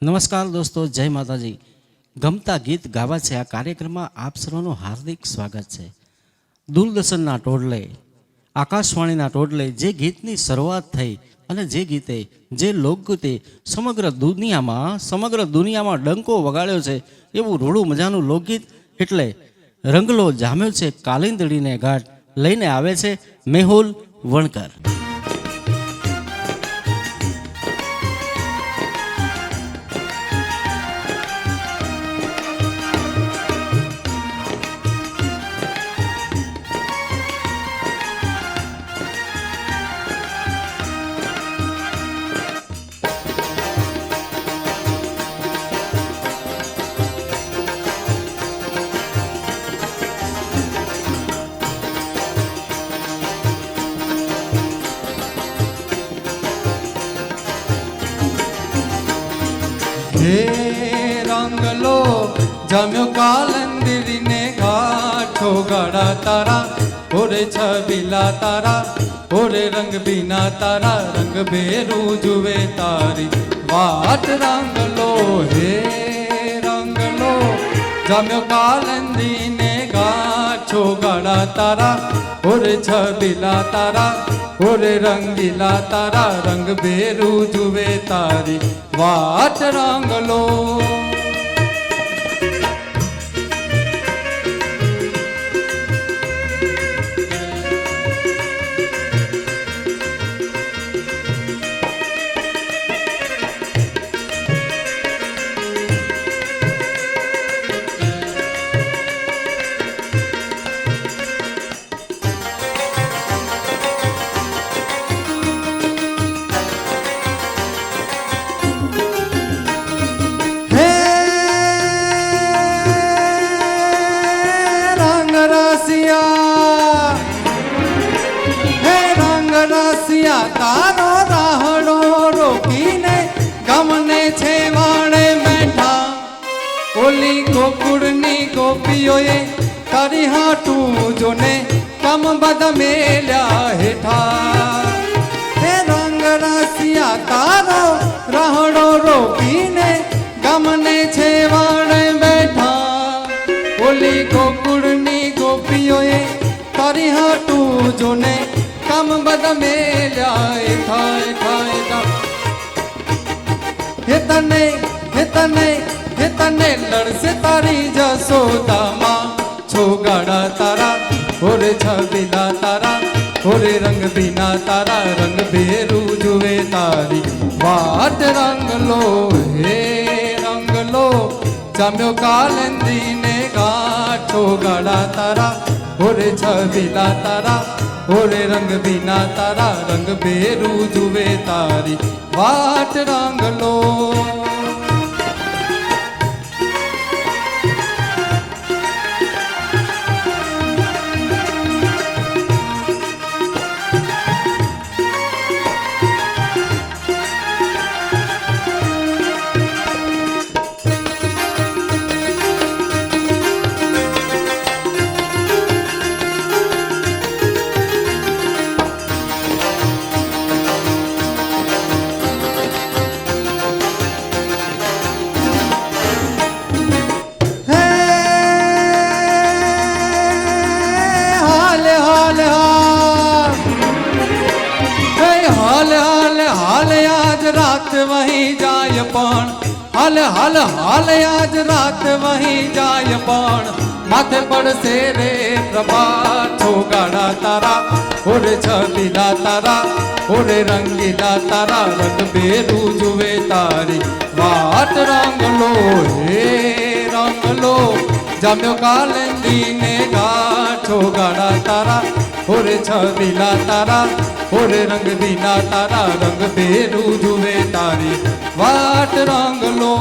નમસ્કાર દોસ્તો, જય માતાજી। ગમતા ગીત ગાવા છે આ કાર્યક્રમમાં આપ સર્વનું હાર્દિક સ્વાગત છે। દૂરદર્શનના ટોડલે, આકાશવાણીના ટોડલે જે ગીતની શરૂઆત થઈ અને જે ગીતે, જે લોકગીતે સમગ્ર દુનિયામાં ડંકો વગાડ્યો છે, એવું રૂડું મજાનું લોકગીત એટલે રંગલો જામ્યો છે કાલિંદડીને ઘાટ લઈને આવે છે મેહુલ વણકર। હે રંગલો જામ્યો કાલંદરીને ઘાટો ગાડા તારા, ઓરે છબીલા તારા, ઓરે રંગ બીના તારા, રંગ બેરું જુએ તારી વાટ રંગલો। હે રંગલો જામ્યો કાલંદરીને ઘાટો ગાડા તારા, ઓરે છબીલા તારા, ઓરે રંગીલા તારા, રંગ બેરું જુએ તારી વાટ રંગલો। તારો રાહડો રોકીને ગમને છે વાળે બેઠા, ઓલી ગોકુળની ગોપીઓએ તારી હાટું જોને કમ બધા મેલ્યા હેઠા। હે રંગ રસિયા તારો રાહડો રોકીને ગમને છે વાળે બેઠા, ઓલી ગોકુળની ગોપીઓએ તારી હાટું જોને કમ બદ મેલ્યા થાય થાય। હે તને લડશે તારી જસોદામાં છોગાડા તારા, ઓરે છબીલા તારા, ઓરે રંગ બીના તારા, રંગ બેરું જુએ તારી વાટ રંગલો। હે રંગલો જામ્યો કાલંદરીને ઘાટ છોગાડા તારા, ઓરે છબીલા તારા, ઓરે રંગ બીના તારા, રંગ બેરું જુએ તારી વાટ રંગલો। रात वहीं जाय पण हाल हाल हाल आज रात वहीं जाय पण, माथे पड़से रे प्रभात छोगाड़ा तारा, ओरे छबीला तारा, ओरे रंगीला तारा, रंग बेरू जुए तारी वाट रंगलो। हे रंगलो जाम्यो कालंदरीने घाट छोगाड़ा तारा, ओरे छबीला तारा, ओरे रंग बीना तारा, रंग बेरू जुए तारी वाट रंगलो।